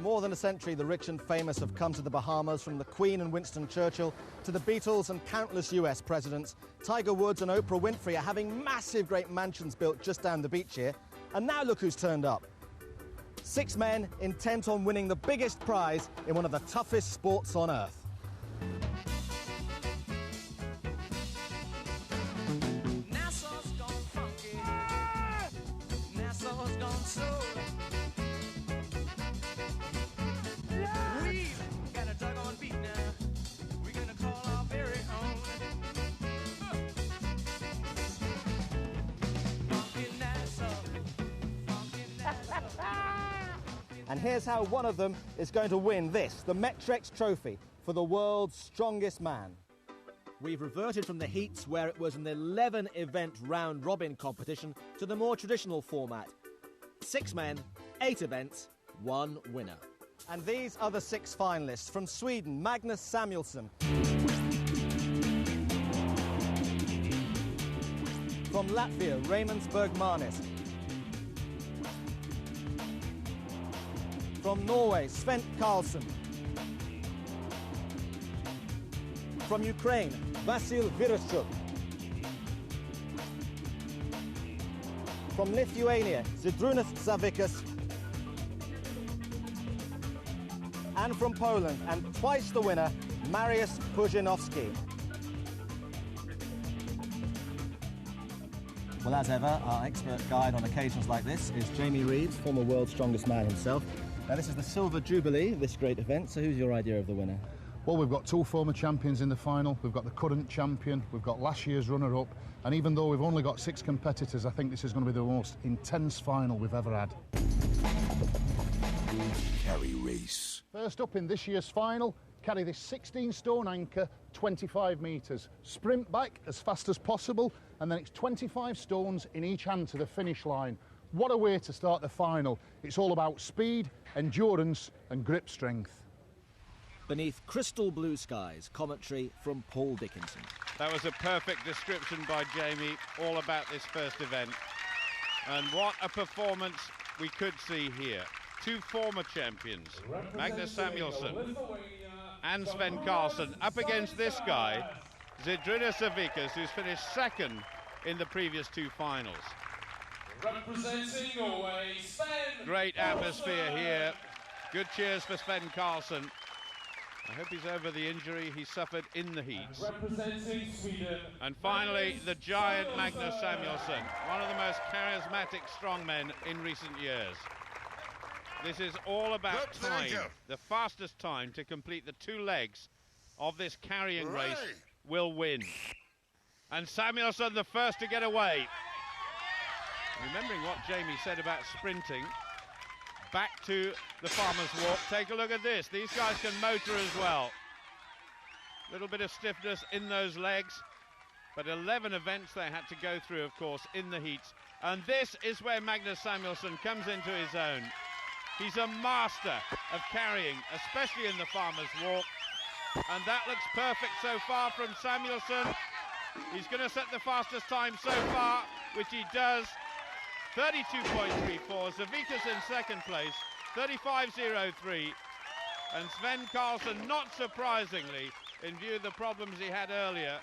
more than a century, the rich and famous have come to the Bahamas, from the Queen and Winston Churchill to the Beatles and countless US presidents. Tiger Woods and Oprah Winfrey are having massive great mansions built just down the beach here. And now look who's turned up. 6 men intent on winning the biggest prize in one of the toughest sports on earth. Nassau's gone funky. Nassau's gone soul. We've got a doggone beat now. We're gonna call our very own. Funky Nassau. Funky Nassau. And here's how one of them is going to win this, the Metrex Trophy for the world's strongest man. We've reverted from the heats, where it was an 11-event round-robin competition, to the more traditional format. 6 men, 8 events, 1 winner. And these are the 6 finalists. From Sweden, Magnus Samuelsson. From Latvia, Raymond Magnus. From Norway, Sven Carlson. From Ukraine, Vasyl Virastyuk. From Lithuania, Žydrūnas Savickas. And from Poland, and twice the winner, Mariusz Pudzianowski. Well, as ever, our expert guide on occasions like this is Jamie Reeves, former world's strongest man himself. Now, this is the Silver Jubilee, this great event, so who's your idea of the winner? Well, we've got 2 former champions in the final, we've got the current champion, we've got last year's runner-up, and even though we've only got 6 competitors, I think this is going to be the most intense final we've ever had. Carry race. First up in this year's final, carry this 16-stone anchor, 25 metres. Sprint back as fast as possible, and then it's 25 stones in each hand to the finish line. What a way to start the final. It's all about speed, endurance and grip strength. Beneath crystal blue skies, commentary from Paul Dickinson. That was a perfect description by Jamie, all about this first event. And what a performance we could see here. 2 former champions, Magnus Samuelsson and Sven Carlson, up against this guy, Žydrūnas Savickas, who's finished 2nd in the previous 2 finals. Representing Norway, Sven Great atmosphere here. Good cheers for Sven Carlson. I hope he's over the injury he suffered in the heats. Representing Sweden. And finally, the giant Magnus Samuelsson, one of the most charismatic strongmen in recent years. This is all about time. The fastest time to complete the 2 legs of this carrying race will win. And Samuelsson the first to get away. Remembering what Jamie said about sprinting, back to the farmer's walk. Take a look at this. These guys can motor as well. A little bit of stiffness in those legs, but 11 events they had to go through, of course, in the heats. And this is where Magnus Samuelsson comes into his own. He's a master of carrying, especially in the farmer's walk. And that looks perfect so far from Samuelsson. He's going to set the fastest time so far, which he does. 32.34, Savickas in 2nd place, 35.03, and Sven Carlson, not surprisingly, in view of the problems he had earlier,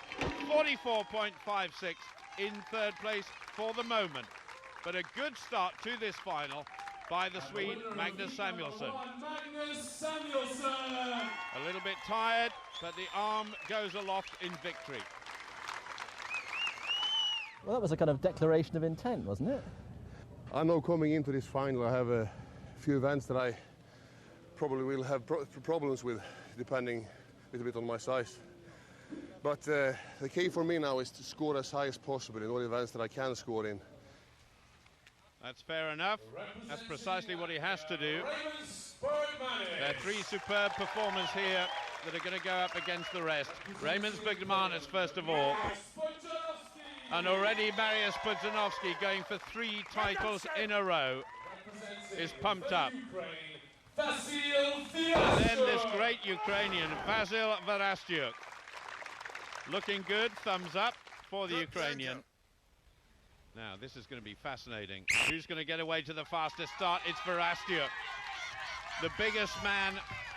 44.56 in 3rd place for the moment. But a good start to this final by the Swede, Magnus Samuelsson. Magnus Samuelsson. A little bit tired, but the arm goes aloft in victory. Well, that was a kind of declaration of intent, wasn't it? I know coming into this final I have a few events that I probably will have problems with, depending a little bit on my size. But the key for me now is to score as high as possible in all events that I can score in. That's fair enough. That's precisely what he has to do. There are 3 superb performers here that are going to go up against the rest. Raymond Magnus first of all. And already Mariusz Pudzianowski, going for 3 titles in a row, is pumped up. Vasyl And then this great Ukrainian, Vasyl Virastyuk. Looking good, thumbs up for the Ukrainian. Now, this is going to be fascinating. Who's going to get away to the fastest start? It's Virastyuk. the biggest man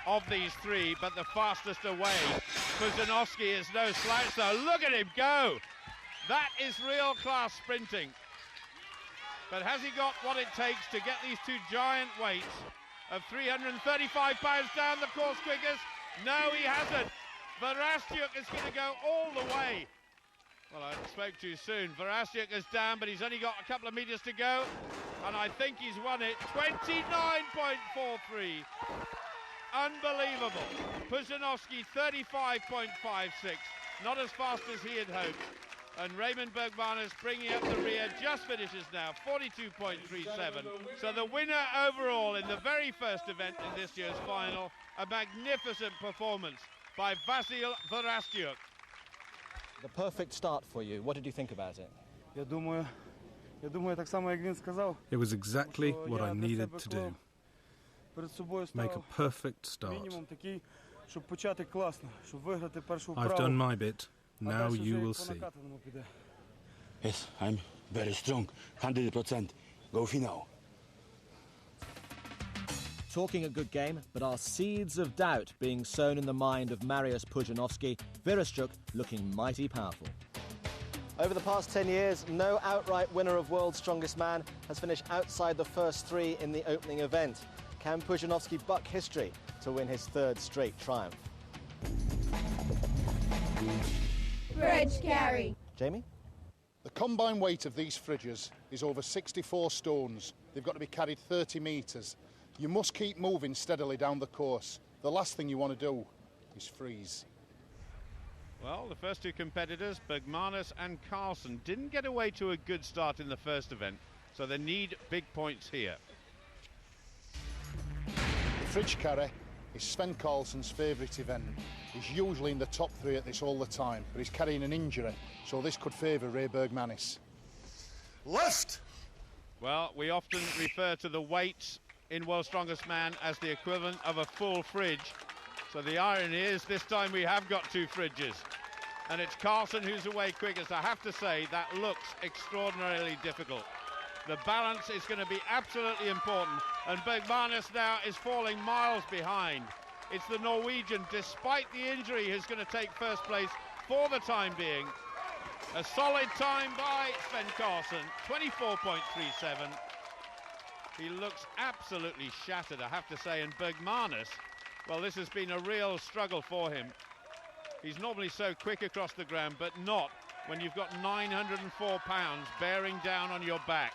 of these three, but the fastest away. Pudzianowski is no slouch, though. Look at him go! That is real class sprinting. But has he got what it takes to get these two giant weights of 335 pounds down the course quickest? No, he hasn't. Virastyuk is going to go all the way. Well, I spoke too soon. Virastyuk is down, but he's only got a couple of meters to go. And I think he's won it. 29.43. Unbelievable. Pudzianowski 35.56. Not as fast as he had hoped. And Raymond Bergmanis bringing up the rear, just finishes now, 42.37. So the winner overall in the very first event in this year's final, a magnificent performance by Vasyl Virastyuk. The perfect start for you. What did you think about it? It was exactly what I needed to do. Make a perfect start. I've done my bit. Now you will see. Yes, I'm very strong. 100%. Go final. Talking a good game, but are seeds of doubt being sown in the mind of Mariusz Pudzianowski? Virastyuk looking mighty powerful. Over the past 10 years, no outright winner of World's Strongest Man has finished outside the first three in the opening event. Can Pudzianowski buck history to win his third straight triumph? Fridge carry. Jamie? The combined weight of these fridges is over 64 stones. They've got to be carried 30 metres. You must keep moving steadily down the course. The last thing you want to do is freeze. Well, the first two competitors, Bergmanis and Carlson, didn't get away to a good start in the first event, so they need big points here. The fridge carry is Sven Carlson's favourite event. He's usually in the top three at this all the time, but he's carrying an injury, so this could favour Ray Bergmanis. Left! Well, we often refer to the weights in World's Strongest Man as the equivalent of a full fridge. So the irony is this time we have got two fridges. And it's Carlson who's away quickest. I have to say that looks extraordinarily difficult. The balance is going to be absolutely important. And Bergmanis now is falling miles behind. It's the Norwegian, despite the injury, who's going to take first place for the time being. A solid time by Sven Carlson, 24.37. He looks absolutely shattered, I have to say, and Bergmanis, well, this has been a real struggle for him. He's normally so quick across the ground, but not when you've got 904 pounds bearing down on your back.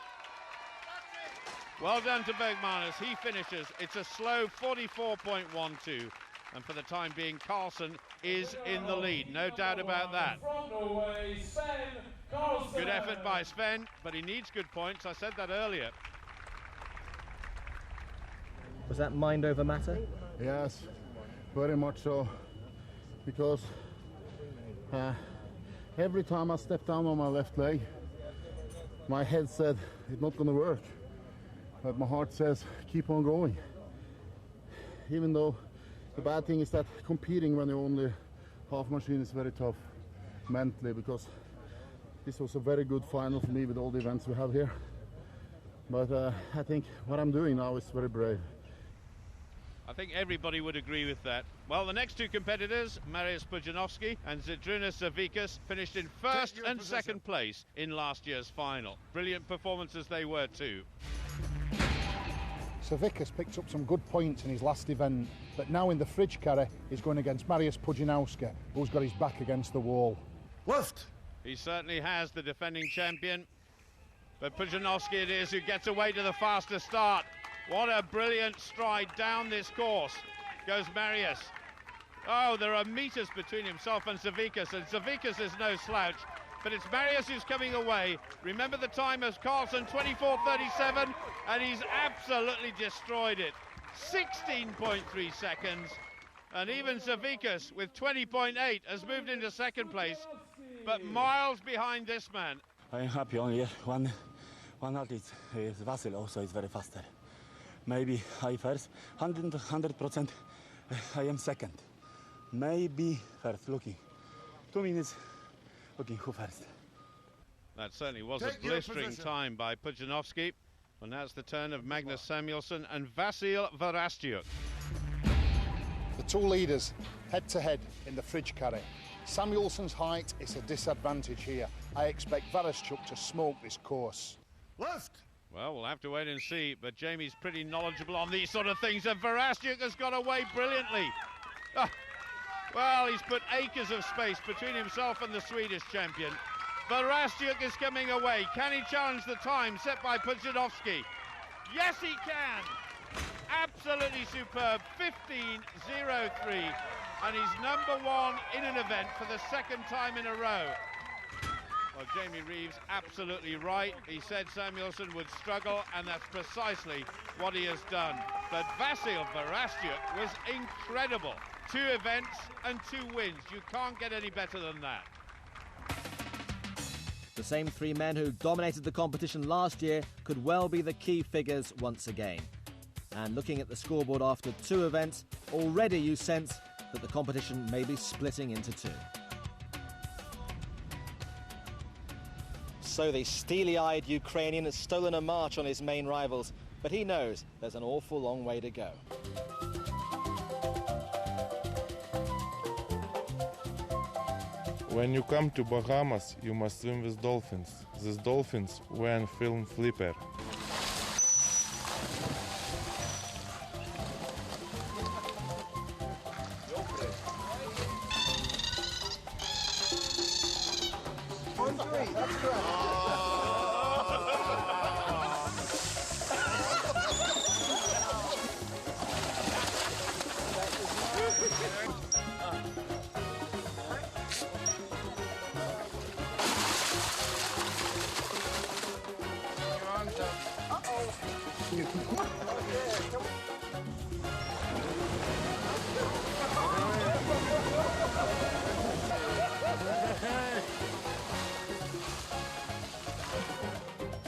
Well done to Bergmanis, he finishes. It's a slow 44.12, and for the time being, Carlson is in the lead, no doubt about that. Good effort by Sven, but he needs good points, I said that earlier. Was that mind over matter? Yes, very much so, because every time I step down on my left leg, my head said it's not going to work, but my heart says keep on going. Even though the bad thing is that competing when you're only half machine is very tough mentally, because this was a very good final for me with all the events we have here. But I think what I'm doing now is very brave. I think everybody would agree with that. Well, the next two competitors, Mariusz Pudzianowski and Žydrūnas Savickas, finished in first and second place in last year's final. Brilliant performances they were too. Savickas picked up some good points in his last event, but now in the fridge carry he's going against Mariusz Pudzianowski, who's got his back against the wall. Left! He certainly has, the defending champion. But Pudzianowski it is who gets away to the faster start. What a brilliant stride down this course goes Mariusz. Oh, there are meters between himself and Savickas, and Savickas is no slouch, but it's Mariusz who's coming away. Remember the time of Carlson, 24.37, and he's absolutely destroyed it. 16.3 seconds, and even Savickas with 20.8 has moved into second place, but miles behind this man. I'm happy only one athlete is Vasyl, also is very faster. Maybe I first, 100% I am second. Maybe first, looking. 2 minutes, looking who first. That certainly was a blistering time by Pudzianowski. Well, now it's the turn of Magnus Samuelsson and Vasyl Virastyuk. The two leaders head-to-head in the fridge carry. Samuelsson's height is a disadvantage here. I expect Virastyuk to smoke this course. Left! Well, we'll have to wait and see, but Jamie's pretty knowledgeable on these sort of things, and Virastyuk has got away brilliantly. Ah, well, he's put acres of space between himself and the Swedish champion. Virastyuk is coming away. Can he challenge the time set by Pudzianowski? Yes, he can! Absolutely superb, 15.03, and he's #1 in an event for the second time in a row. Well, Jamie Reeves absolutely right. He said Samuelsson would struggle, and that's precisely what he has done. But Vasyl Virastyuk was incredible. 2 events and 2 wins. You can't get any better than that. The same 3 men who dominated the competition last year could well be the key figures once again. And looking at the scoreboard after 2 events, already you sense that the competition may be splitting into 2. So the steely-eyed Ukrainian has stolen a march on his main rivals, but he knows there's an awful long way to go. When you come to Bahamas, you must swim with dolphins. These dolphins were on film Flipper.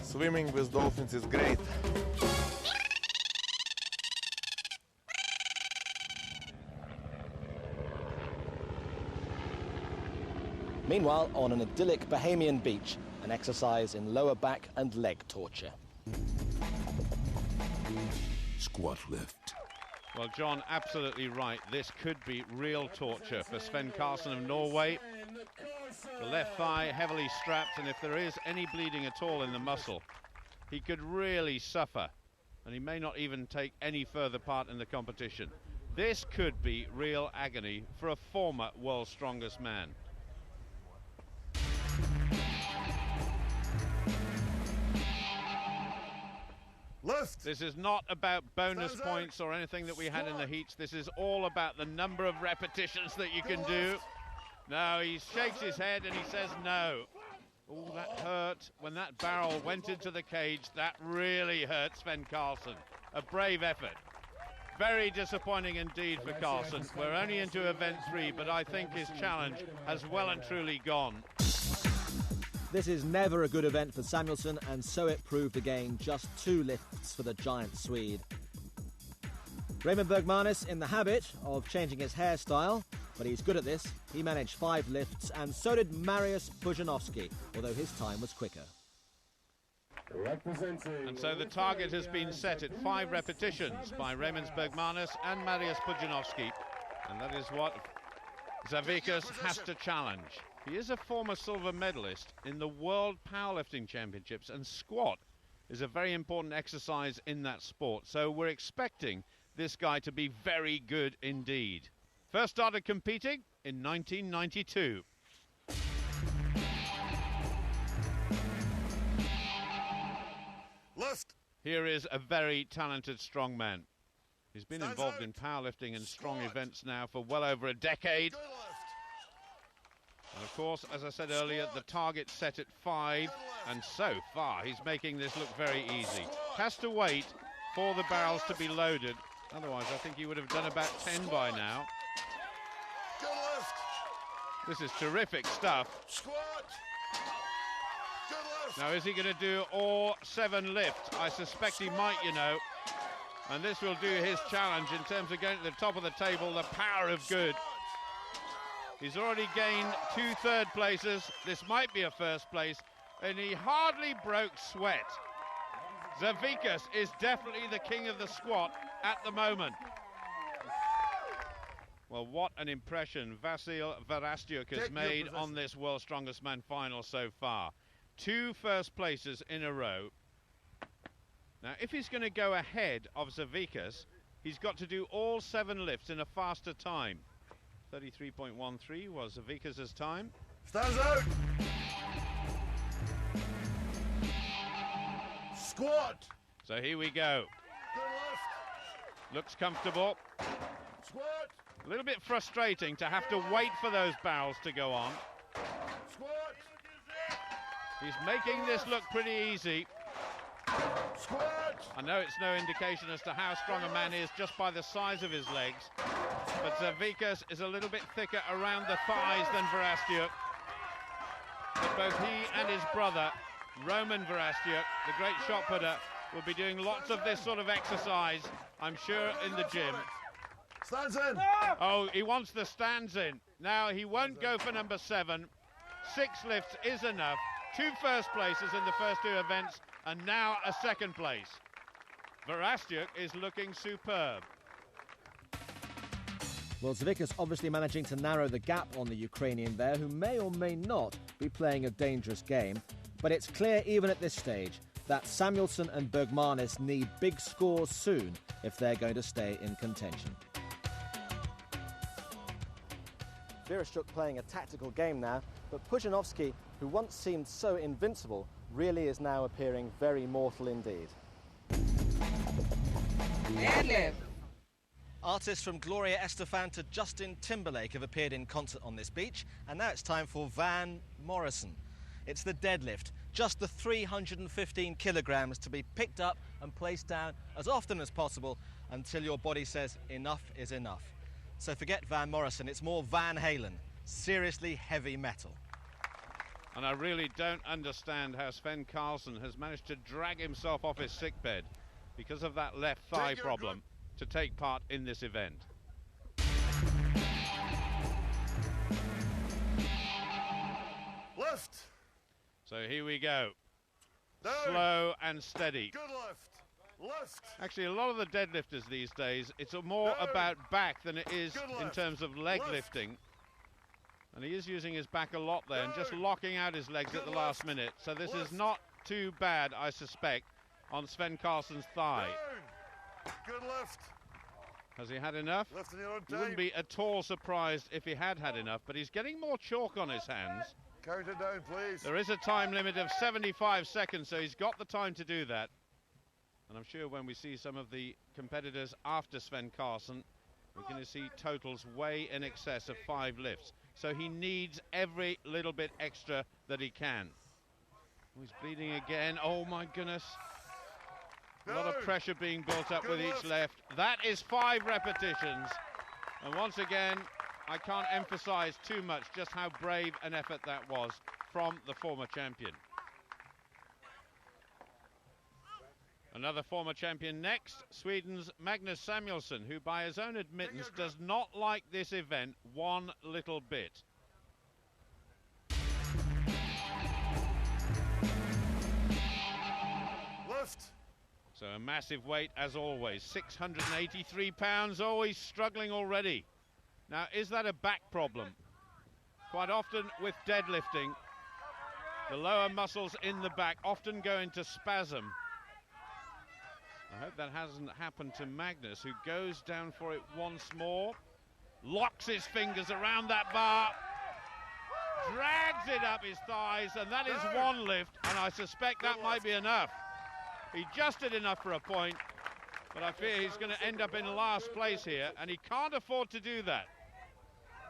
Swimming with dolphins is great. Meanwhile, on an idyllic Bahamian beach, an exercise in lower back and leg torture. Squat lift. Well, John, absolutely right. This could be real torture for Sven Carlson of Norway. The left thigh heavily strapped, and if there is any bleeding at all in the muscle, he could really suffer, and he may not even take any further part in the competition. This could be real agony for a former world's strongest man. Left. This is not about bonus points or anything that we had in the heats. This is all about the number of repetitions that you can do. No, he shakes his head and he says no. Oh, that hurt. When that barrel went into the cage, that really hurt Sven Carlson. A brave effort. Very disappointing indeed for Carlson. We're only into event 3, but I think his challenge has well and truly gone. This is never a good event for Samuelsson, and so it proved again. Just 2 lifts for the giant Swede. Raymond Bergmanis in the habit of changing his hairstyle, but he's good at this. He managed 5 lifts, and so did Mariusz Pudzianowski, although his time was quicker. And so the target has been set at 5 repetitions by Raymond Bergmanis and Mariusz Pudzianowski, and that is what Savickas has to challenge. He is a former silver medalist in the World Powerlifting Championships, and squat is a very important exercise in that sport, so we're expecting this guy to be very good indeed. First started competing in 1992. Left. Here is a very talented strongman. He's been involved in powerlifting and strong events now for well over a decade. And of course, as I said earlier, the target's set at 5, and so far he's making this look very easy. Has to wait for the barrels to be loaded, otherwise I think he would have done about 10 by now. This is terrific stuff. Now, is he going to do all 7 lifts? I suspect he might, you know. And this will do his challenge in terms of going to the top of the table, the power of good. He's already gained 2 third places. This might be a first place, and he hardly broke sweat. Savickas is definitely the king of the squat at the moment. Well, what an impression Vasyl Virastyuk has made on this World's Strongest Man final so far. 2 first places in a row. Now, if he's going to go ahead of Savickas, he's got to do all 7 lifts in a faster time. 33.13 was Savickas' time. Stands out. Squat. So here we go. Good lift. Looks comfortable. Squat. A little bit frustrating to have to wait for those barrels to go on. Squat. He's making this look pretty easy. Squat. I know it's no indication as to how strong a man is just by the size of his legs, but Savickas is a little bit thicker around the thighs than Virastyuk. But both he and his brother, Roman Virastyuk, the great shot putter, will be doing lots of this sort of exercise, I'm sure, in the gym. Stands in. Oh, he wants the stands in. Now, he won't go for number 7. 6 lifts is enough. 2 first places in the first 2 events, and now a 2nd place. Virastyuk is looking superb. Well, Savickas obviously managing to narrow the gap on the Ukrainian there, who may or may not be playing a dangerous game. But it's clear even at this stage that Samuelsson and Bergmanis need big scores soon if they're going to stay in contention. Virastyuk playing a tactical game now, but Pudzianowski, who once seemed so invincible, really is now appearing very mortal indeed. Deadlift. Artists from Gloria Estefan to Justin Timberlake have appeared in concert on this beach, and now it's time for Van Morrison. It's the deadlift, just the 315 kilograms to be picked up and placed down as often as possible until your body says enough is enough. So forget Van Morrison, it's more Van Halen, seriously heavy metal. And I really don't understand how Sven Carlson has managed to drag himself off his sickbed because of that left thigh problem to take part in this event. Lift. So here we go. Down. Slow and steady. Good lift. Lift. Actually, a lot of the deadlifters these days, it's more about back than it is in terms of leg lifting. And he is using his back a lot there and just locking out his legs at the last minute. So this is not too bad, I suspect, on Sven Carlson's thigh. Good lift. Has he had enough? Lifting your own You wouldn't be at all surprised if he had enough, but he's getting more chalk on his hands. Count it down, please. There is a time limit of 75 seconds, so he's got the time to do that. And I'm sure when we see some of the competitors after Sven Carlson, we're going to see totals way in excess of 5 lifts. So he needs every little bit extra that he can. Oh, he's bleeding again. Oh, my goodness. A lot of pressure being built up with each left. That is 5 repetitions. And once again, I can't emphasize too much just how brave an effort that was from the former champion. Another former champion next, Sweden's Magnus Samuelsson, who by his own admittance does not like this event one little bit. Lift. So a massive weight as always, 683 pounds, always struggling already. Now, is that a back problem? Quite often with deadlifting, the lower muscles in the back often go into spasm. I hope that hasn't happened to Magnus, who goes down for it once more, locks his fingers around that bar, drags it up his thighs, and that is 1 lift, and I suspect that might be enough. He just did enough for a point, but I fear he's going to end up in last place here, and he can't afford to do that.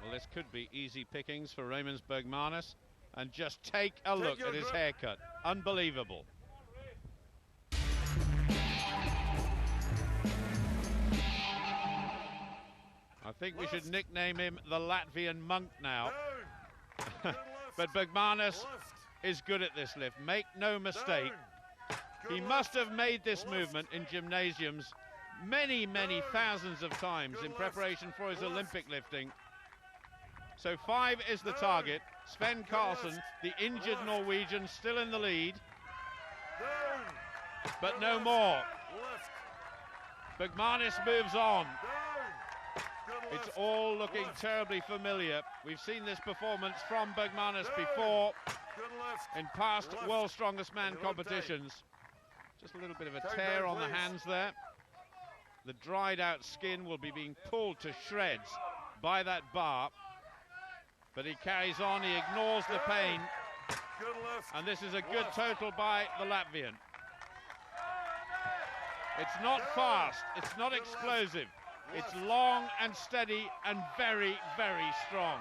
Well, this could be easy pickings for Raymond Bergmanis, and just take a look at his haircut. Unbelievable. I think we should nickname him the Latvian monk now. But Bergmanis is good at this lift, make no mistake. He must have made this movement in gymnasiums many, many thousands of times in preparation for his Olympic lifting. So 5 is the target. Sven Carlson, the injured Norwegian, still in the lead. but no more. Bahamas moves on. It's all looking terribly familiar. We've seen this performance from Bahamas before in past World's Strongest Man competitions. Just a little bit of a tear on the hands there. The dried out skin will be being pulled to shreds by that bar. But he carries on, he ignores the pain. And this is a good total by the Latvian. It's not fast, it's not explosive. It's long and steady and very, very strong.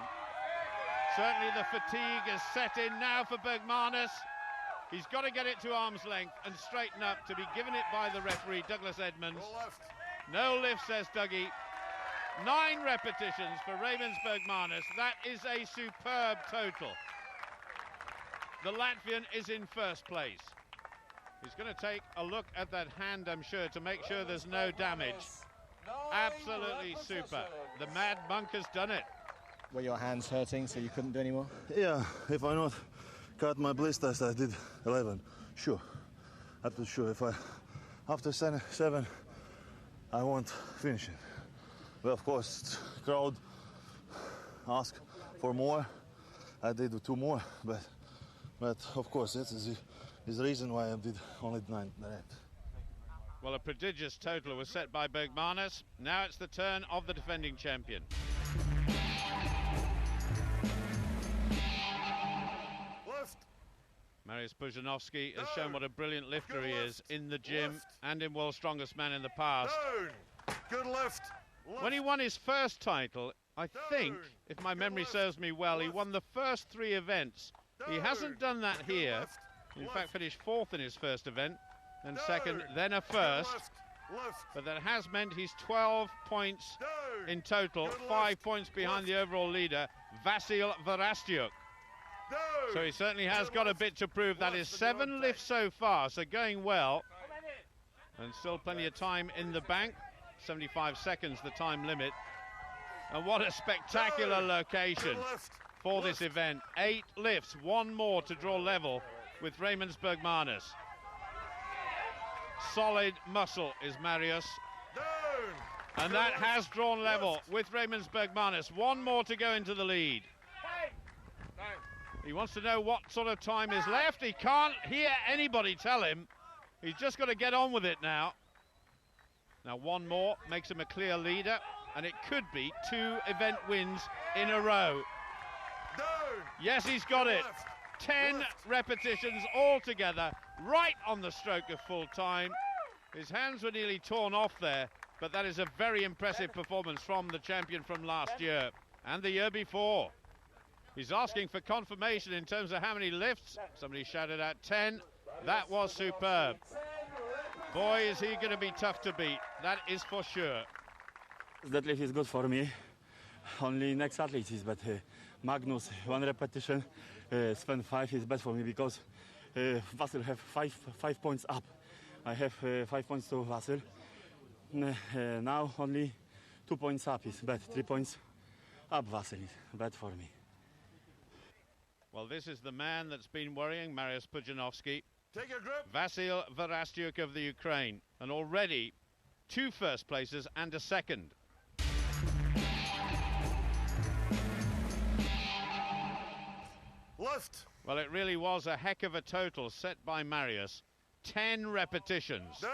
Certainly the fatigue is set in now for Bahamas. He's got to get it to arm's length and straighten up to be given it by the referee, Douglas Edmonds. No lift, says Dougie. 9 repetitions for Raymond Bahamas. That is a superb total. The Latvian is in first place. He's going to take a look at that hand, I'm sure, to make sure there's no damage. Absolutely super. The Mad Monk has done it. Were your hands hurting so you couldn't do anymore? Yeah, if I not cut my blisters, I did 11. Sure. Absolutely sure. If I, after 7, I won't finish it. But of course, crowd asked for more. I did 2 more, but of course, this is the reason why I did only 9 reps. Well, a prodigious total was set by Bahamas. Now it's the turn of the defending champion. Mariusz Pudzianowski has shown what a brilliant lifter he is in the gym and in World's Strongest Man in the past. Good lift. When he won his first title, I think, if my memory serves me well, he won the first 3 events. He hasn't done that here. In fact, finished 4th in his first event, then 2nd, then a 1st. But that has meant he's 12 points in total, 5 points behind the overall leader, Vasyl Virastyuk. So he certainly has got a bit to prove. That is 7 lifts so far, so going well. And still plenty of time in the bank. 75 seconds, the time limit. And what a spectacular location for this event. 8 lifts, 1 more to draw level with Raymond Bahamas. Solid muscle is Mariusz. And that has drawn level with Raymond Bahamas. 1 more to go into the lead. He wants to know what sort of time is left. He can't hear anybody tell him. He's just got to get on with it now. Now 1 more makes him a clear leader, and it could be 2 event wins in a row. Yes, he's got it. 10 repetitions altogether, right on the stroke of full time. His hands were nearly torn off there, but that is a very impressive performance from the champion from last year and the year before. He's asking for confirmation in terms of how many lifts. Somebody shouted out 10. That was superb. Boy, is he going to be tough to beat. That is for sure. Deadlift is good for me. Only next athlete is better. Magnus, 1 repetition. Sven 5 is best for me because Vasyl have 5 points up. I have 5 points to Vasyl. Now only 2 points up is bad. 3 points up Vasyl is bad for me. Well, this is the man that's been worrying Mariusz Pudzianowski. Take a grip. Vasyl Virastyuk of the Ukraine. And already 2 first places and a 2nd. Lift. Well, it really was a heck of a total set by Mariusz. 10 repetitions. Down.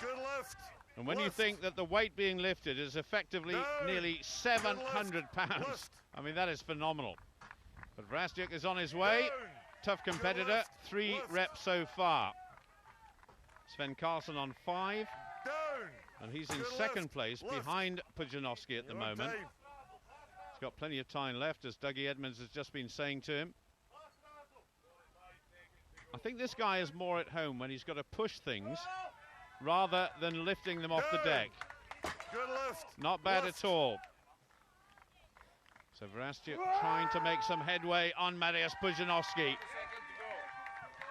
Good lift. And when you think that the weight being lifted is effectively nearly 700 pounds, I mean, that is phenomenal. But Virastyuk is on his way. Tough competitor. 3 reps so far. Sven Carlson on 5. And he's in 2nd place behind Pudzianowski at the moment. He's got plenty of time left, as Dougie Edmonds has just been saying to him. I think this guy is more at home when he's got to push things rather than lifting them off the deck. Good lift. Not bad at all. So Virastyuk trying to make some headway on Mariusz Pudzianowski.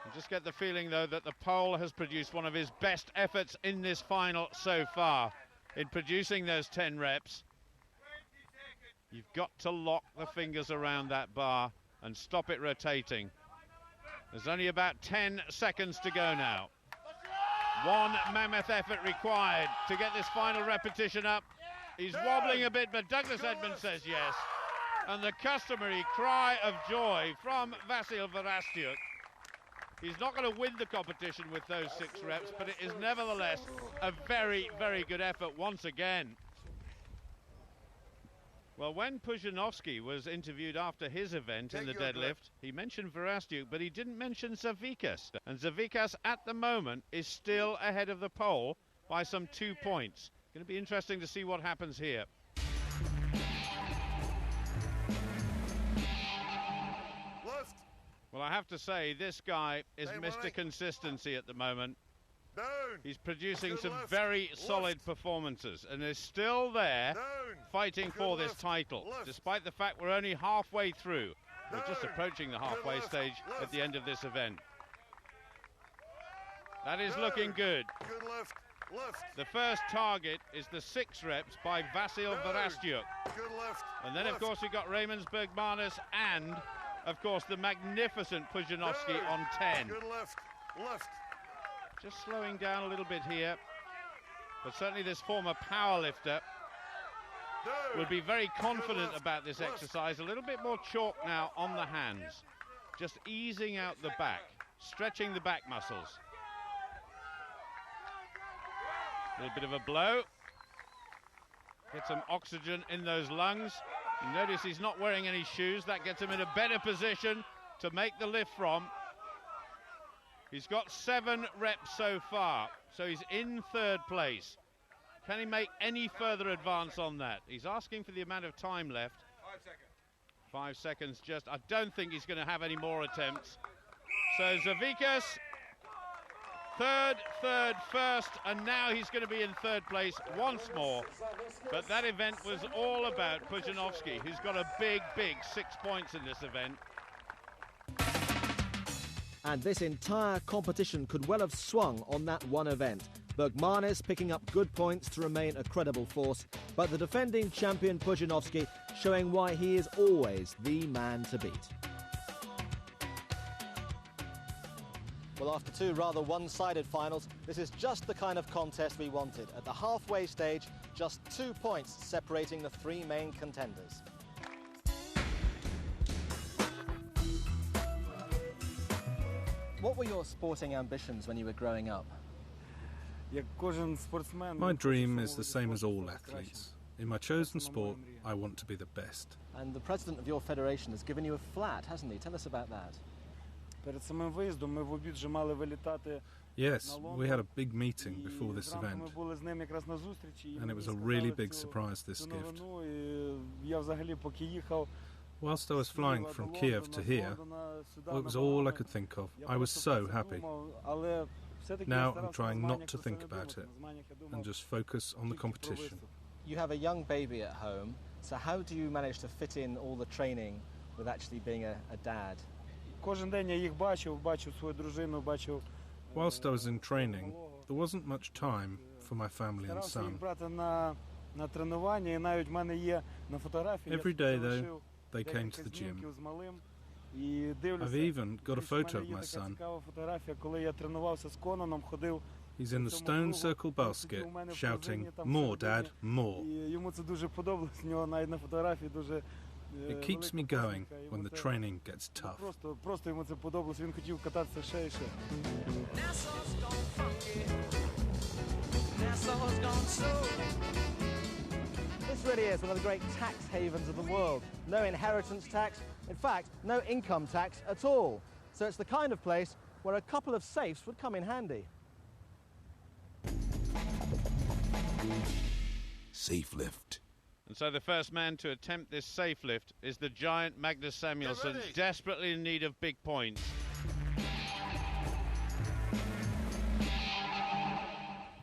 I just get the feeling, though, that the Pole has produced one of his best efforts in this final so far in producing those 10 reps. You've got to lock the fingers around that bar and stop it rotating. There's only about 10 seconds to go now. One mammoth effort required to get this final repetition up. He's wobbling a bit, but Douglas Edmonds says yes. And the customary cry of joy from Vasyl Virastyuk. He's not going to win the competition with those 6 reps, but it is nevertheless a very, very good effort once again. Well, when Pudzianowski was interviewed after his event in the deadlift, he mentioned Virastyuk, but he didn't mention Savickas. And Savickas, at the moment, is still ahead of the pole by some 2 points. Going to be interesting to see what happens here. Left. Well, I have to say, this guy is Mr. Consistency at the moment. Down. He's producing some left. very solid performances and is still there fighting for this title, despite the fact we're only halfway through. We're just approaching the halfway stage at the end of this event. That is looking good. Good left. Left. The first target is the 6 reps by Vasyl Virastyuk. Good left. And then, of course, we've got Ravensburg Magnus and, of course, the magnificent Pudzianowski on 10. Good left. Left. Just slowing down a little bit here. But certainly this former powerlifter will be very confident about this exercise. A little bit more chalk now on the hands. Just easing out the back, stretching the back muscles. A little bit of a blow. Get some oxygen in those lungs. You notice he's not wearing any shoes. That gets him in a better position to make the lift from. He's got 7 reps so far, so he's in 3rd place. Can he make any further advance on that? He's asking for the amount of time left. 5 seconds. 5 seconds just. I don't think he's going to have any more attempts. So Savickas, 3rd, 1st, and now he's going to be in 3rd place once more. But that event was all about Pudzianowski, who's got a big, big 6 points in this event. And this entire competition could well have swung on that one event. Bergmanis picking up good points to remain a credible force, but the defending champion Pudzianowski showing why he is always the man to beat. Well, after 2 rather one-sided finals, this is just the kind of contest we wanted. At the halfway stage, just 2 points separating the 3 main contenders. What were your sporting ambitions when you were growing up? My dream is the same as all athletes. In my chosen sport, I want to be the best. And the president of your federation has given you a flat, hasn't he? Tell us about that. Yes, we had a big meeting before this event, and it was a really big surprise, this gift. Whilst I was flying from Kiev to here, well, it was all I could think of. I was so happy. Now I'm trying not to think about it and just focus on the competition. You have a young baby at home, so how do you manage to fit in all the training with actually being a dad? Whilst I was in training, there wasn't much time for my family and son. Every day, though, they came to the gym. I've even got a photo of my son. He's in the stone circle basket, shouting, "More, Dad, more." It keeps me going when the training gets tough. This really is one of the great tax havens of the world. No inheritance tax, in fact, no income tax at all. So it's the kind of place where a couple of safes would come in handy. Safe lift. And so the first man to attempt this safe lift is the giant Magnus Samuelsson, desperately in need of big points.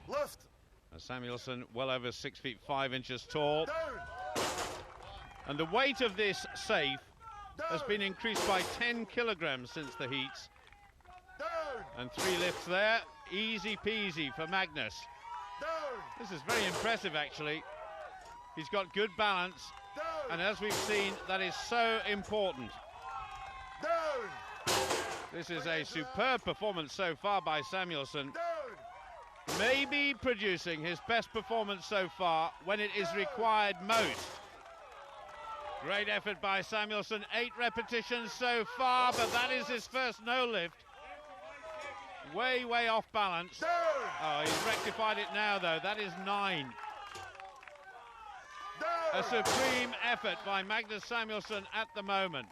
Left. Samuelsson, well over 6 feet 5 inches tall. And the weight of this safe has been increased by 10 kilograms since the heats. And 3 lifts there, easy peasy for Magnus. This is very impressive, actually. He's got good balance, and as we've seen, that is so important. This is a superb performance so far by Samuelsson. maybe producing his best performance so far when it is required most. Great effort by Samuelsson, 8 repetitions so far, but that is his first no lift. Way, way off balance. Oh, he's rectified it now though, that is 9. A supreme effort by Magnus Samuelsson at the moment.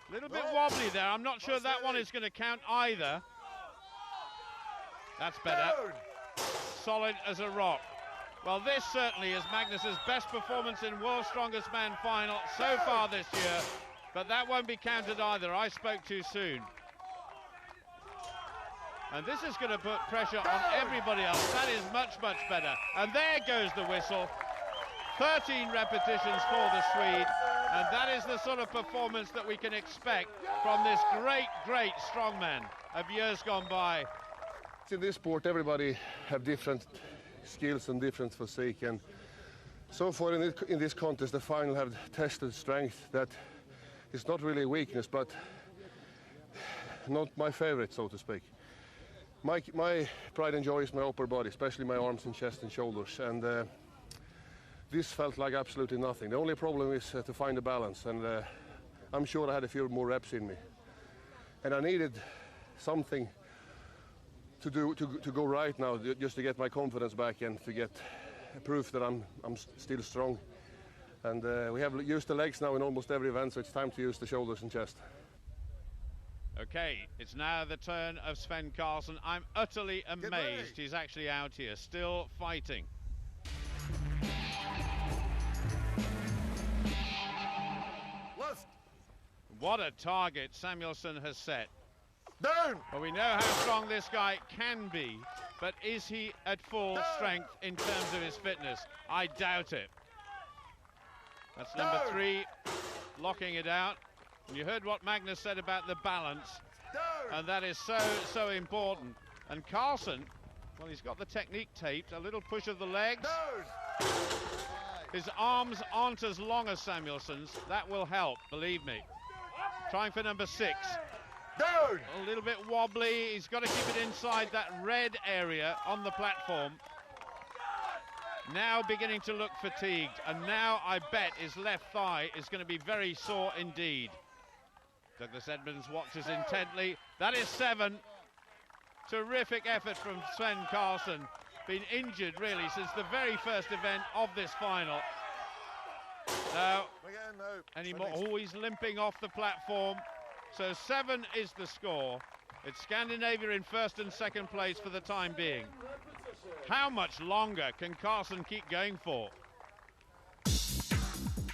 A little bit wobbly there, I'm not sure that one is going to count either. That's better. Solid as a rock. Well, this certainly is Magnus's best performance in World's Strongest Man final so far this year, but that won't be counted either. I spoke too soon. And this is going to put pressure on everybody else. That is much, much better. And there goes the whistle. 13 repetitions for the Swede, and that is the sort of performance that we can expect from this great, great strongman of years gone by. In this sport, everybody have different skills and different physique, and so far in this contest, the final have tested strength that is not really a weakness, but not my favorite, so to speak. My pride and joy is my upper body, especially my arms and chest and shoulders, and this felt like absolutely nothing. The only problem is to find the balance, and I'm sure I had a few more reps in me, and I needed something to go right now, just to get my confidence back and to get proof that I'm still strong. And we have used the legs now in almost every event, so it's time to use the shoulders and chest. Okay, it's now the turn of Sven Carlson. I'm utterly amazed he's actually out here, still fighting. Left. What a target Samuelsson has set. Down! Well, we know how strong this guy can be, but is he at full strength in terms of his fitness? I doubt it. That's number 3, locking it out. And you heard what Magnus said about the balance, and that is so important. And Carlson, well, he's got the technique taped, a little push of the legs. His arms aren't as long as Samuelsson's. That will help, believe me. Trying for number 6. Down. A little bit wobbly. He's got to keep it inside that red area on the platform. Now beginning to look fatigued, and now I bet his left thigh is going to be very sore indeed. Douglas Edmonds watches intently. That is 7. Terrific effort from Sven Carlson. Been injured really since the very first event of this final. Now, anymore, always limping off the platform. So 7 is the score. It's Scandinavia in first and second place for the time being. How much longer can Carlson keep going for?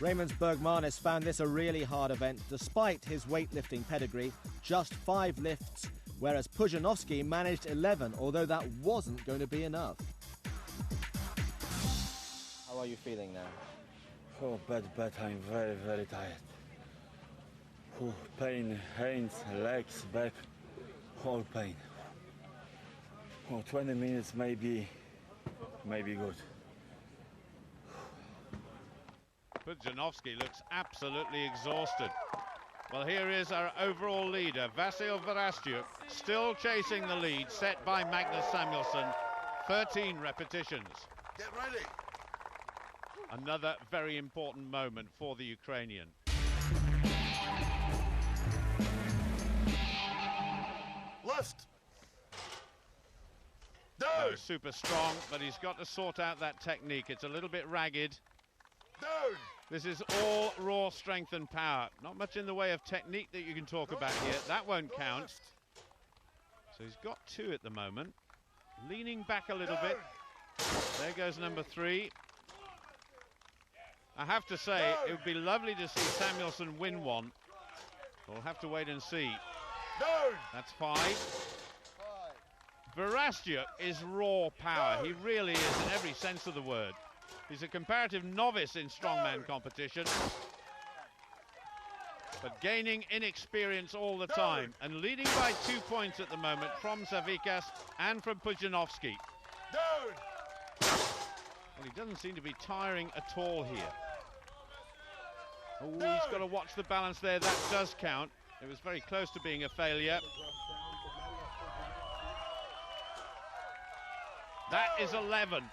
Raymond Bergmanis found this a really hard event despite his weightlifting pedigree, just 5 lifts, whereas Pudzianowski managed 11, although that wasn't going to be enough. How are you feeling now? Oh, bad. I'm very, very tired. Oh, pain, hands, legs, back, all pain. Oh, 20 minutes maybe good. Pudzianowski looks absolutely exhausted. Well, here is our overall leader, Vasyl Virastyuk, still chasing the lead set by Magnus Samuelsson. 13 repetitions. Get ready. Another very important moment for the Ukrainian. Left. Down. Oh, super strong, but he's got to sort out that technique. It's a little bit ragged. Down. This is all raw strength and power. Not much in the way of technique that you can talk about here. That won't count. So he's got 2 at the moment. Leaning back a little bit. There goes number 3. I have to say, it would be lovely to see Samuelsson win one. We'll have to wait and see. That's 5. Virastyuk is raw power. He really is in every sense of the word. He's a comparative novice in strongman competition, but gaining inexperience all the time and leading by 2 points at the moment from Savickas and from Pudzianowski. Well, he doesn't seem to be tiring at all here. Oh, he's got to watch the balance there. That does count. It was very close to being a failure. That is 11.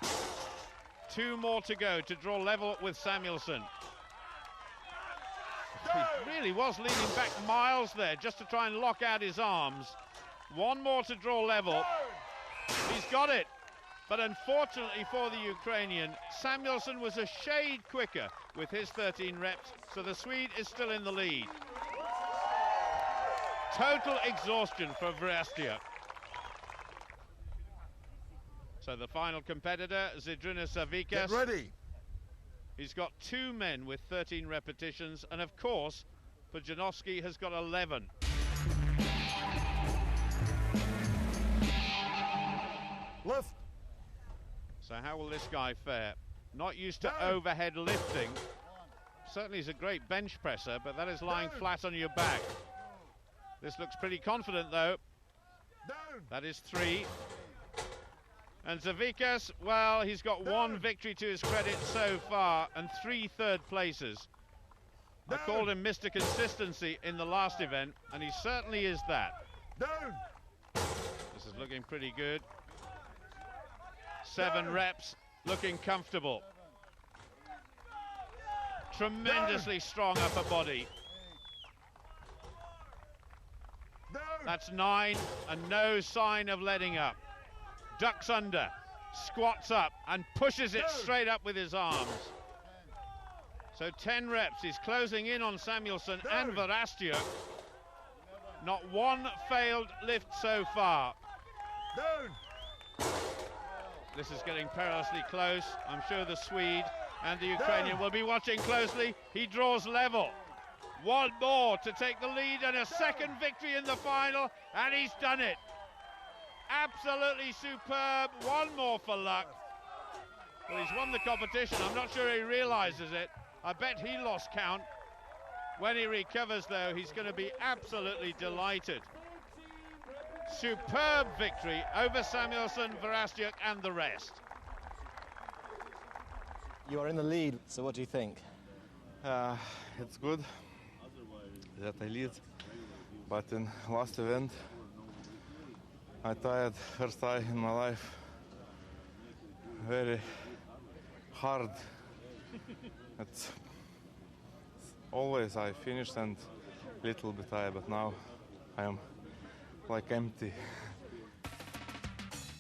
2 more to go to draw level with Samuelsson. He really was leaning back miles there just to try and lock out his arms. 1 more to draw level. He's got it. But unfortunately for the Ukrainian, Samuelsson was a shade quicker with his 13 reps, so the Swede is still in the lead. Total exhaustion for Virastyuk. So the final competitor, Žydrūnas Savickas. Get ready. He's got 2 men with 13 repetitions, and of course, Pudzianowski has got 11. Lift. So how will this guy fare? Not used to overhead lifting. Certainly he's a great bench presser, but that is lying flat on your back. This looks pretty confident though. That is 3. And Savickas, well, he's got 1 victory to his credit so far and 3 third places. I called him Mr. Consistency in the last event, and he certainly is that. This is looking pretty good. 7 reps, looking comfortable. Tremendously strong upper body. That's 9, and no sign of letting up. Ducks under, squats up, and pushes it straight up with his arms. So 10 reps, he's closing in on Samuelsson and Virastyuk. Not 1 failed lift so far. This is getting perilously close. I'm sure the Swede and the Ukrainian will be watching closely. He draws level. 1 more to take the lead and a second victory in the final, and he's done it. Absolutely superb. 1 more for luck. Well, he's won the competition. I'm not sure he realizes it. I bet he lost count. When he recovers, though, he's going to be absolutely delighted. Superb victory over Samuelsson, Virastyuk, and the rest. You are in the lead, so what do you think? It's good that I lead, but in last event I tried first time in my life very hard. It's always I finished and little bit tired, but now I am like empty.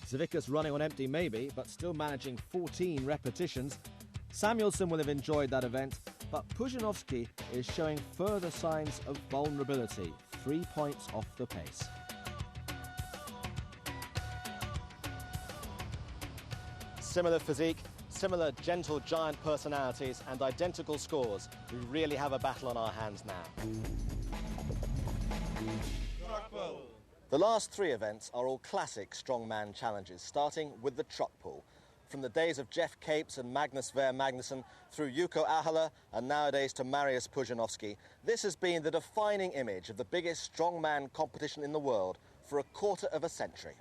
Savickas running on empty maybe, but still managing 14 repetitions. Samuelsson will have enjoyed that event, but Pudzianowski is showing further signs of vulnerability, 3 points off the pace. Similar physique, similar gentle giant personalities and identical scores. We really have a battle on our hands now. The last 3 events are all classic strongman challenges, starting with the truck pull. From the days of Jeff Capes and Magnus Magnuson through Juuso Ahola and nowadays to Mariusz Pudzianowski, this has been the defining image of the biggest strongman competition in the world for a quarter of a century.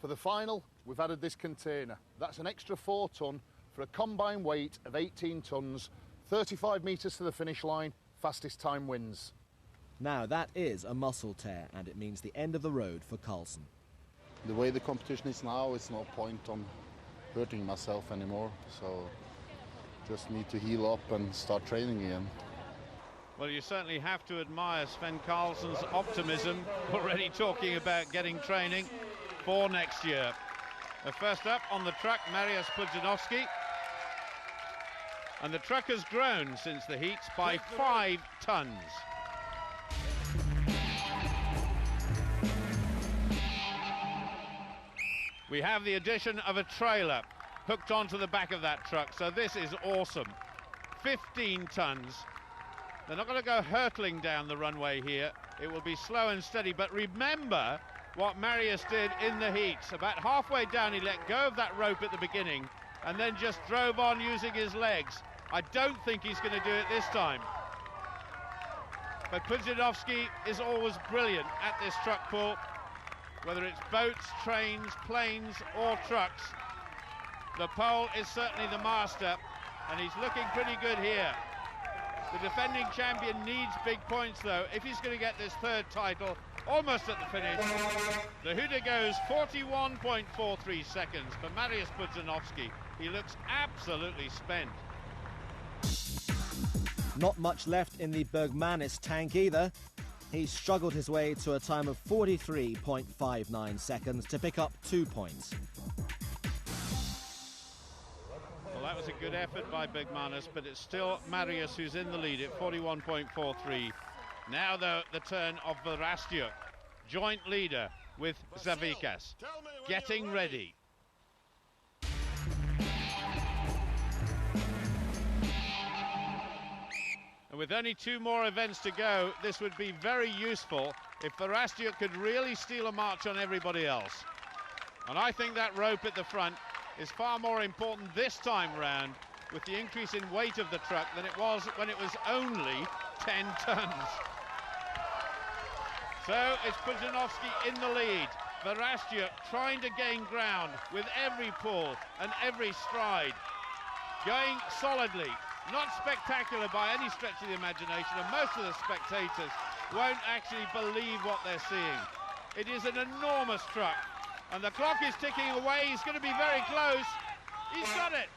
For the final, we've added this container. That's an extra 4 tonne for a combined weight of 18 tonnes, 35 metres to the finish line, fastest time wins. Now that is a muscle tear, and it means the end of the road for Carlson. The way the competition is now, it's no point on hurting myself anymore, so just need to heal up and start training again. Well, you certainly have to admire Sven Carlson's optimism, already talking about getting training for next year. First up on the truck, Mariusz Pudzianowski. And the truck has grown since the heats by 5 tonnes. We have the addition of a trailer hooked onto the back of that truck, so this is awesome. 15 tonnes. They're not going to go hurtling down the runway here. It will be slow and steady, but remember what Mariusz did in the heats. About halfway down, he let go of that rope at the beginning and then just drove on using his legs. I don't think he's going to do it this time. But Pudzianowski is always brilliant at this truck pull. Whether it's boats, trains, planes or trucks, the pole is certainly the master, and he's looking pretty good here. The defending champion needs big points though if he's going to get this 3rd title almost at the finish. The Huda goes 41.43 seconds for Mariusz Pudzianowski. He looks absolutely spent. Not much left in the Bergmanis tank either. He struggled his way to a time of 43.59 seconds to pick up 2 points. Well, that was a good effort by Bergmanis, but it's still Mariusz who's in the lead at 41.43. Now, though, the turn of Virastyuk, joint leader with Savickas, getting ready. And with only 2 more events to go, this would be very useful if Virastyuk could really steal a march on everybody else. And I think that rope at the front is far more important this time round with the increase in weight of the truck than it was when it was only 10 tons. So it's Pudzianowski in the lead. Virastyuk trying to gain ground with every pull and every stride. Going solidly, not spectacular by any stretch of the imagination, and most of the spectators won't actually believe what they're seeing. It is an enormous truck, and the clock is ticking away. He's going to be very close. He's got it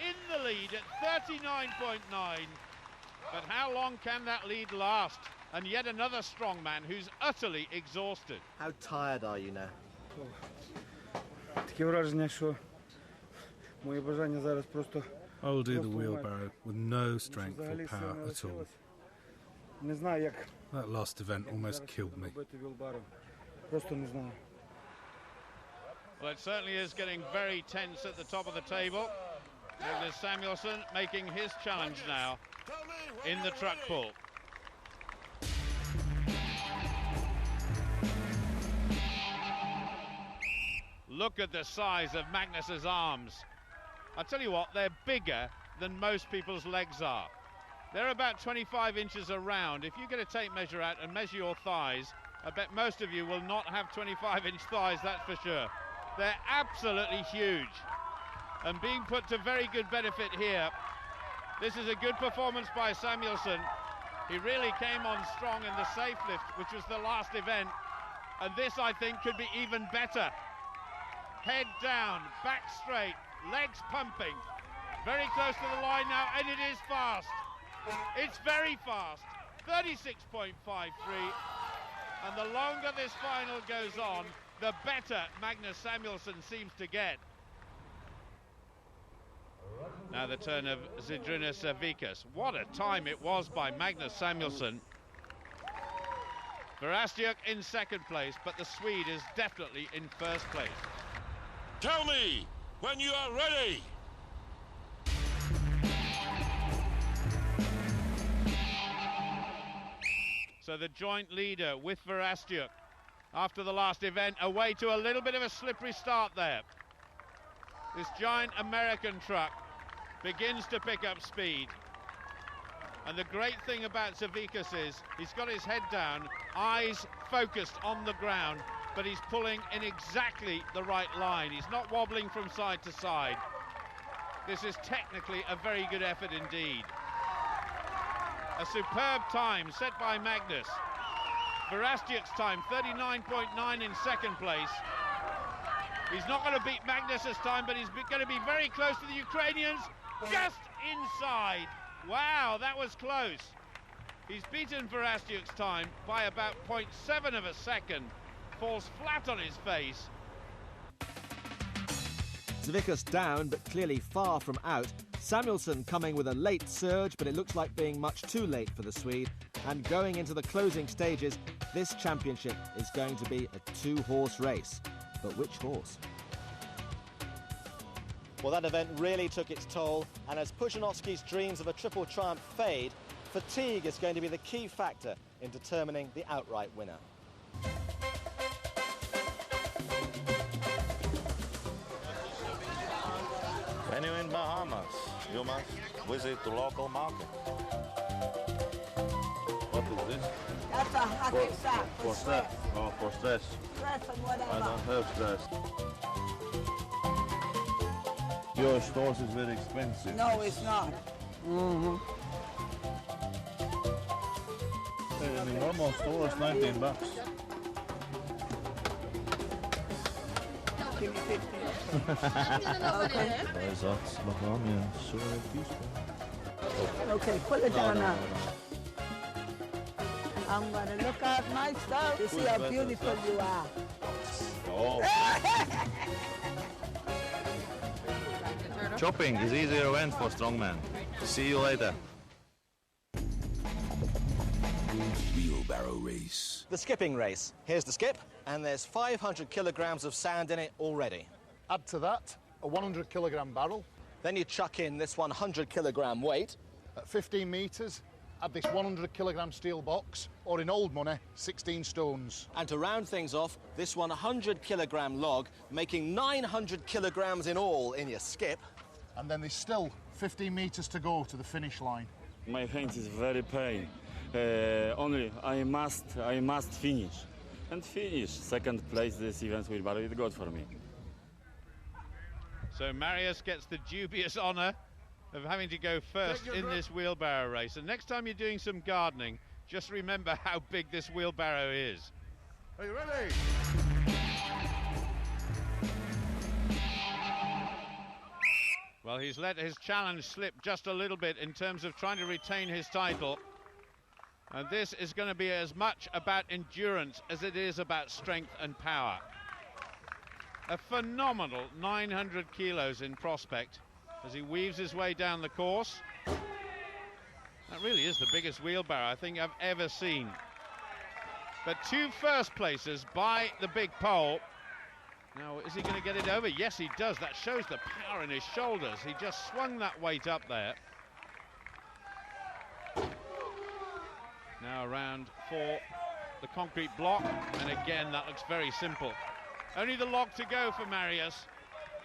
in the lead at 39.9. But how long can that lead last? And yet another strongman who's utterly exhausted. How tired are you now? I'll do the wheelbarrow with no strength or power at all. That last event almost killed me. Well, it certainly is getting very tense at the top of the table. Magnus Samuelsson making his challenge now in the truck pull. Look at the size of Magnus's arms. I'll tell you what, they're bigger than most people's legs are. They're about 25 inches around. If you get a tape measure out and measure your thighs, I bet most of you will not have 25-inch thighs, that's for sure. They're absolutely huge and being put to very good benefit here. This is a good performance by Samuelsson. He really came on strong in the safe lift, which was the last event, and this, I think, could be even better. Head down, back straight, legs pumping, very close to the line now, and it is fast. It's very fast, 36.53, and the longer this final goes on, the better Magnus Samuelsson seems to get. Now the turn of Žydrūnas Savickas. What a time it was by Magnus Samuelsson. Virastyuk in second place, but the Swede is definitely in first place. Tell me when you are ready. So the joint leader with Virastyuk after the last event, away to a little bit of a slippery start there. This giant American truck begins to pick up speed. And the great thing about Savickas is he's got his head down, eyes focused on the ground, but he's pulling in exactly the right line. He's not wobbling from side to side. This is technically a very good effort indeed. A superb time set by Magnus. Virastyuk's time, 39.9 in second place. He's not going to beat Magnus's time, but he's going to be very close to the Ukrainians, just inside. Wow, that was close. He's beaten Virastyuk's time by about 0.7 of a second. Falls flat on his face. Savickas down, but clearly far from out. Samuelsson coming with a late surge, but it looks like being much too late for the Swede. And going into the closing stages, this championship is going to be a two-horse race. But which horse? Well, that event really took its toll, and as Pudzianowski's dreams of a triple triumph fade, fatigue is going to be the key factor in determining the outright winner. When you're in Bahamas, you must visit the local market. What is this? That's a hockey sack. For stress. Oh, for stress. Stress and whatever. I don't have stress. Your stores is very expensive. No, it's not. Mm-hmm. In a normal store, it's $19. give me 50. Okay, pull it down now. I'm gonna look at myself to see how beautiful you are. Chopping is easier event for strongman. See you later. Wheelbarrow race. The skipping race. Here's the skip, and there's 500 kilograms of sand in it already. Add to that a 100 kilogram barrel. Then you chuck in this 100 kilogram weight. At 15 metres, add this 100 kilogram steel box, or in old money, 16 stones. And to round things off, this 100 kilogram log, making 900 kilograms in all in your skip. And then there's still 15 metres to go to the finish line. My hand is very pain. Only I must finish. And finish. Second place this event will be good for me. So Mariusz gets the dubious honour of having to go first in this wheelbarrow race. And next time you're doing some gardening, just remember how big this wheelbarrow is. Are you ready? Well, he's let his challenge slip just a little bit in terms of trying to retain his title. And this is going to be as much about endurance as it is about strength and power. A phenomenal 900 kilos in prospect as he weaves his way down the course. That really is the biggest wheelbarrow I think I've ever seen. But 2 first places by the big pole. Now, is he going to get it over? Yes, he does. That shows the power in his shoulders. He just swung that weight up there. Now around for the concrete block, and again that looks very simple. Only the log to go for Mariusz.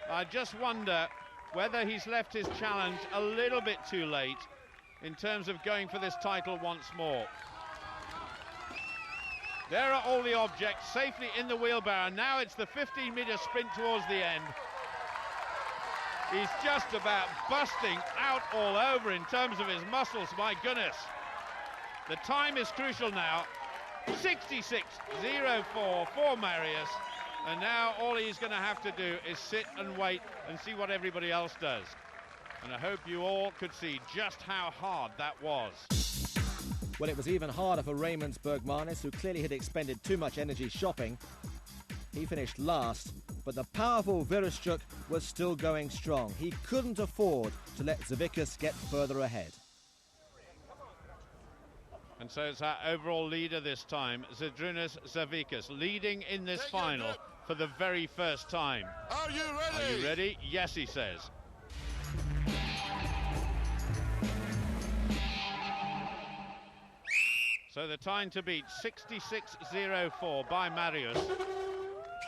I just wonder whether he's left his challenge a little bit too late in terms of going for this title once more. There are all the objects safely in the wheelbarrow. Now it's the 15-meter sprint towards the end. He's just about busting out all over in terms of his muscles, my goodness. The time is crucial now. 66.04 for Mariusz. And now all he's going to have to do is sit and wait and see what everybody else does. And I hope you all could see just how hard that was. Well, it was even harder for Raymond Bergmanis, who clearly had expended too much energy shopping. He finished last, but the powerful Virastyuk was still going strong. He couldn't afford to let Savickas get further ahead. And so it's our overall leader this time, Žydrūnas Savickas, leading in this final for the very first time. Are you ready? Are you ready? Yes, he says. So the time to beat, 66.04 by Mariusz.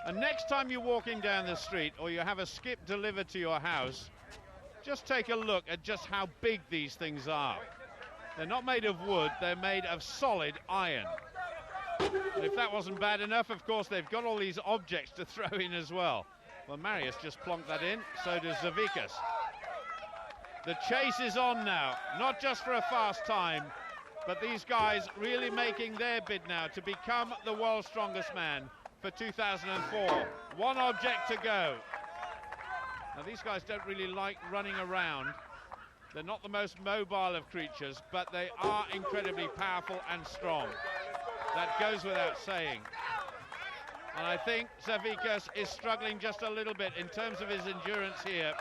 And next time you're walking down the street or you have a skip delivered to your house, just take a look at just how big these things are. They're not made of wood, they're made of solid iron. And if that wasn't bad enough, of course, they've got all these objects to throw in as well. Well, Mariusz just plonked that in, so does Savickas. The chase is on now, not just for a fast time, but these guys really making their bid now to become the world's strongest man for 2004. One object to go. Now, these guys don't really like running around. They're not the most mobile of creatures, but they are incredibly powerful and strong. That goes without saying. And I think Savickas is struggling just a little bit in terms of his endurance here.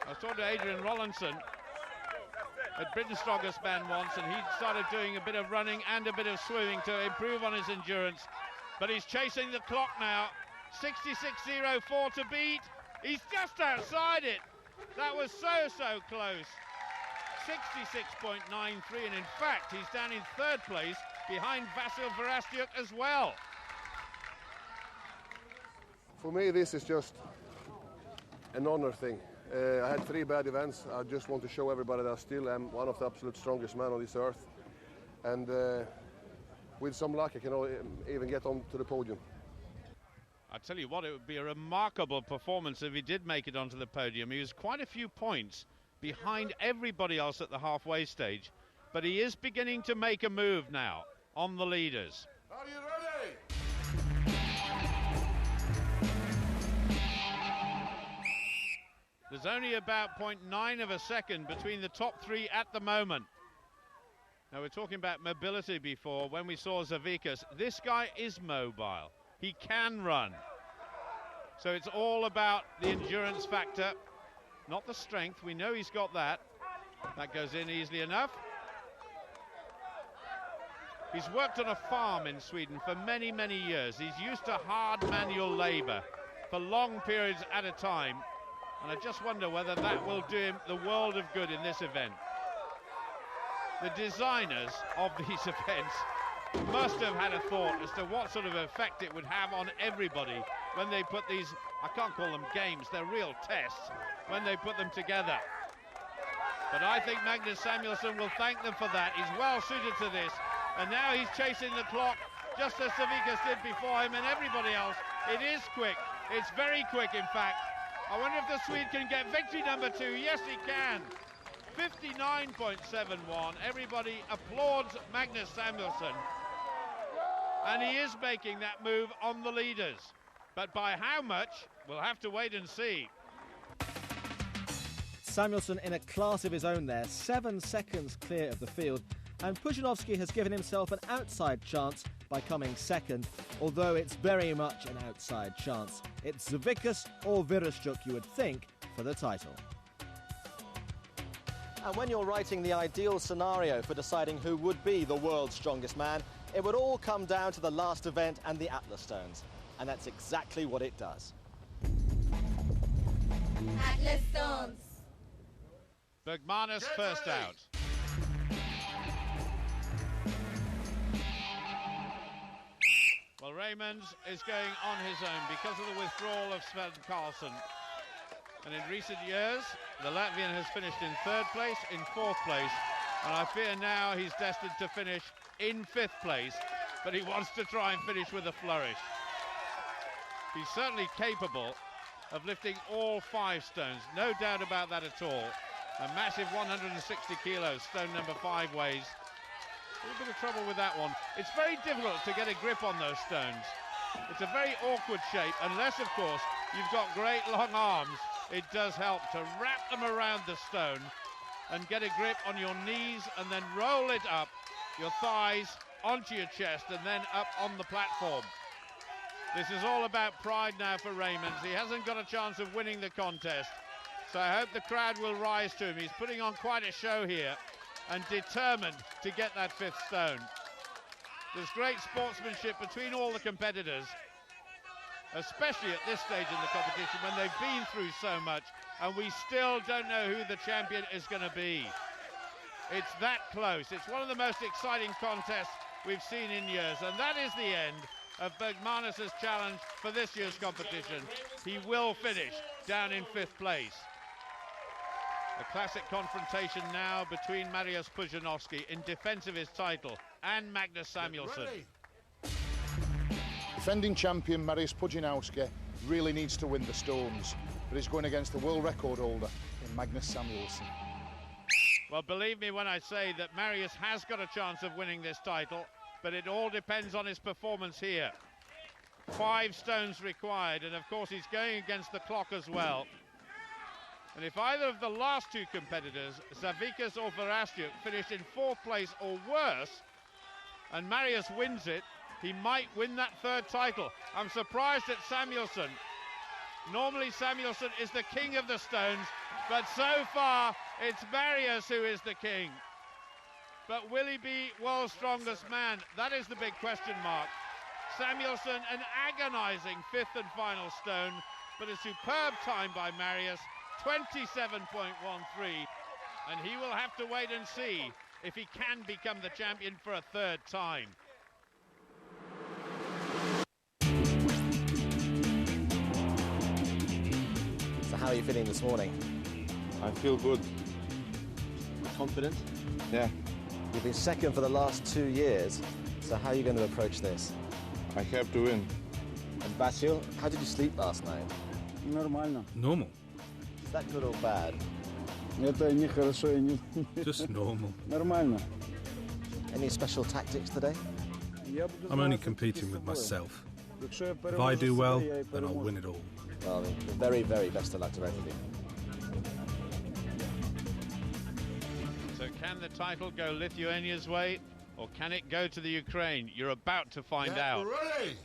I was talking to Adrian Rollinson at Britain's Strongest Man once, and he started doing a bit of running and a bit of swimming to improve on his endurance. But he's chasing the clock now. 66.04 to beat. He's just outside it. That was so close. 66.93, and in fact he's down in third place behind Vasyl Virastyuk as well. For me, this is just an honor thing. I had 3 bad events. I just want to show everybody that I still am one of the absolute strongest men on this earth. And with some luck, I can even get onto the podium. I tell you what, it would be a remarkable performance if he did make it onto the podium. He was quite a few points behind everybody else at the halfway stage, but he is beginning to make a move now on the leaders. Are you ready? There's only about 0.9 of a second between the top three at the moment. Now, we're talking about mobility before. When we saw Savickas, this guy is mobile. He can run. So it's all about the endurance factor, not the strength. We know he's got that. That goes in easily enough. He's worked on a farm in Sweden for many, many years. He's used to hard manual labor for long periods at a time. And I just wonder whether that will do him the world of good in this event. The designers of these events must have had a thought as to what sort of effect it would have on everybody when they put these, I can't call them games, they're real tests, when they put them together. But I think Magnus Samuelsson will thank them for that. He's well suited to this. And now he's chasing the clock, just as Savickas did before him and everybody else. It is quick. It's very quick, in fact. I wonder if the Swede can get victory number 2. Yes, he can. 59.71. Everybody applauds Magnus Samuelsson. And he is making that move on the leaders. But by how much, we'll have to wait and see. Samuelsson in a class of his own there, 7 seconds clear of the field. And Pudzianowski has given himself an outside chance by coming second, although it's very much an outside chance. It's Savickas or Virastyuk, you would think, for the title. And when you're writing the ideal scenario for deciding who would be the world's strongest man, it would all come down to the last event and the Atlas stones. And that's exactly what it does. Atlas stones. Bergmanis first out. Well, Raymond is going on his own because of the withdrawal of Sven Carlson. And in recent years, the Latvian has finished in 3rd place, in 4th place, and I fear now he's destined to finish in 5th place, but he wants to try and finish with a flourish. He's certainly capable of lifting all 5 stones, no doubt about that at all. A massive 160 kilos, stone number 5 weighs. A little bit of trouble with that one. It's very difficult to get a grip on those stones. It's a very awkward shape, unless, of course, you've got great long arms. It does help to wrap them around the stone and get a grip on your knees and then roll it up, your thighs, onto your chest and then up on the platform. This is all about pride now for Raymond. He hasn't got a chance of winning the contest, so I hope the crowd will rise to him. He's putting on quite a show here and determined to get that 5th stone. There's great sportsmanship between all the competitors, especially at this stage in the competition when they've been through so much and we still don't know who the champion is going to be. It's that close. It's one of the most exciting contests we've seen in years, and that is the end of Bergmanis' challenge for this year's competition. He will finish down in 5th place. A classic confrontation now between Mariusz Pudzianowski in defence of his title and Magnus Samuelsson. Defending champion Mariusz Pudzianowski really needs to win the stones, but he's going against the world record holder in Magnus Samuelsson. Well, believe me when I say that Mariusz has got a chance of winning this title, but it all depends on his performance here. 5 stones required, and of course he's going against the clock as well. And if either of the last 2 competitors, Savickas or Virastyuk, finish in 4th place or worse, and Mariusz wins it, he might win that 3rd title. I'm surprised at Samuelsson. Normally Samuelsson is the king of the stones, but so far it's Mariusz who is the king. But will he be world's strongest man? That is the big question mark. Samuelsson, an agonizing 5th and final stone, but a superb time by Mariusz, 27.13, and he will have to wait and see if he can become the champion for a 3rd time. So how are you feeling this morning? I feel good. Confident? Yeah. You've been second for the last 2 years, so how are you going to approach this? I have to win. And Vasyl, how did you sleep last night? Normal. Is that good or bad? Just normal. Any special tactics today? I'm only competing with myself. If I do well, then I'll win it all. Well, the very, very best of luck to both of you. Can the title go Lithuania's way, or can it go to the Ukraine? You're about to find out. Ready.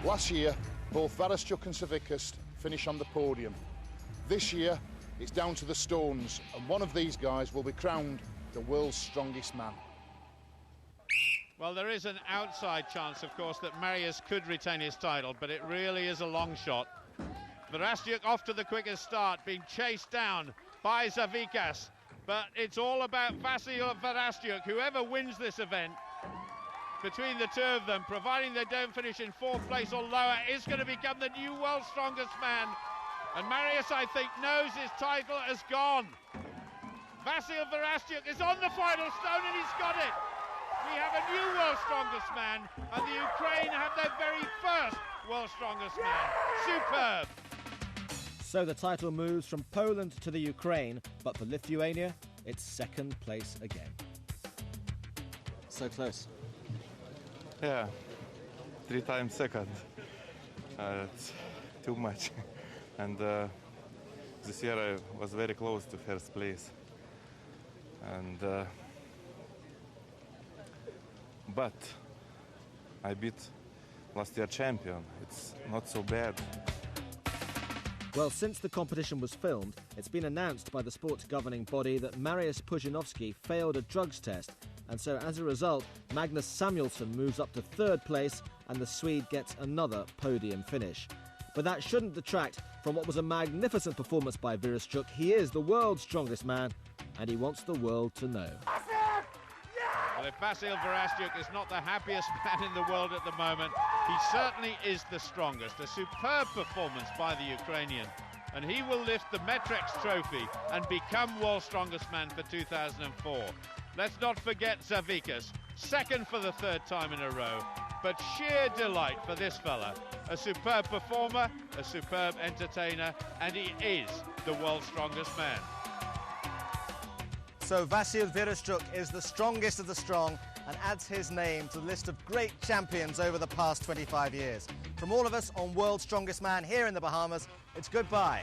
Last year, both Virastyuk and Savickas finished on the podium. This year, it's down to the stones, and one of these guys will be crowned the world's strongest man. Well, there is an outside chance, of course, that Mariusz could retain his title, but it really is a long shot. Virastyuk off to the quickest start, being chased down by Savickas. But it's all about Vasyl and Virastyuk. Whoever wins this event, between the two of them, providing they don't finish in fourth place or lower, is going to become the new world's strongest man. And Mariusz, I think, knows his title has gone. Vasyl Virastyuk is on the final stone and he's got it. We have a new world's strongest man, and the Ukraine have their very first world's strongest man. Superb. So the title moves from Poland to the Ukraine, but for Lithuania, it's second place again. So close. Yeah, 3 times second. It's too much. And this year I was very close to first place. And but I beat last year champion. It's not so bad. Well, since the competition was filmed, it's been announced by the sport's governing body that Mariusz Pudzianowski failed a drugs test, and so as a result, Magnus Samuelsson moves up to third place and the Swede gets another podium finish. But that shouldn't detract from what was a magnificent performance by Virastyuk. He is the world's strongest man, and he wants the world to know. Well, if Vasyl Virastyuk is not the happiest man in the world at the moment, he certainly is the strongest. A superb performance by the Ukrainian, and he will lift the Mettrex trophy and become world's strongest man for 2004. Let's not forget Savickas, second for the third time in a row, but sheer delight for this fella. A superb performer, a superb entertainer, and he is the world's strongest man. So Vasyl Virastyuk is the strongest of the strong and adds his name to the list of great champions over the past 25 years. From all of us on World's Strongest Man here in the Bahamas, it's goodbye.